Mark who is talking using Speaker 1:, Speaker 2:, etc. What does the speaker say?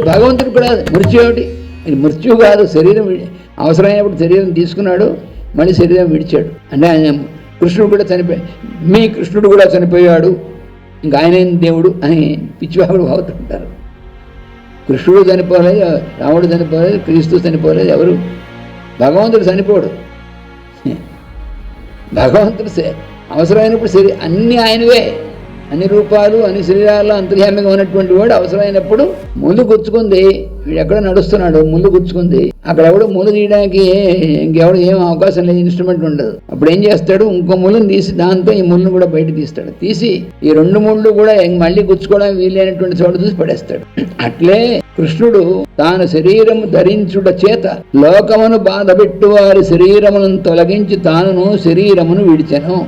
Speaker 1: భగవంతుడు కూడా మృత్యు ఏమిటి? ఇది మృత్యు కాదు, శరీరం అవసరమైనప్పుడు శరీరం తీసుకున్నాడు, మళ్ళీ శరీరం విడిచాడు. అంటే ఆయన కృష్ణుడు కూడా మీ కృష్ణుడు కూడా చనిపోయాడు, ఇంకా ఆయనైన దేవుడు అని పిచ్చివాగుడు అవుతుంటారు. కృష్ణుడు చనిపోలేదు, రాముడు చనిపోలేదు, క్రీస్తు చనిపోలేదు, ఎవరు భగవంతుడు చనిపోడు. భగవంతుడు అవసరమైనప్పుడు అన్ని ఆయనవే, అన్ని రూపాలు అన్ని శరీరాల్లో అంతర్యామిగా ఉన్నటువంటి వాడు అవసరమైనప్పుడు ముందు గుచ్చుకుంది, వీడు ఎక్కడ నడుస్తున్నాడు, ముందు గుచ్చుకుంది, అక్కడ ఎవడు ముందు తీయడానికి ఇంకెవడు ఏం అవకాశం లేదు, ఇన్స్ట్రుమెంట్ ఉండదు. అప్పుడు ఏం చేస్తాడు, ఇంకో ముళ్ళును తీసి దాంతో ఈ ముళ్ళను కూడా బయట తీస్తాడు. తీసి ఈ 2 ముళ్ళు కూడా మళ్ళీ గుచ్చుకోవడానికి వీలైనటువంటి చోట చూసి పడేస్తాడు. అట్లే కృష్ణుడు తాను శరీరము ధరించుట చేత లోకమును బాధపెట్టు వారి శరీరమును తొలగించి తానును శరీరమును విడిచెను.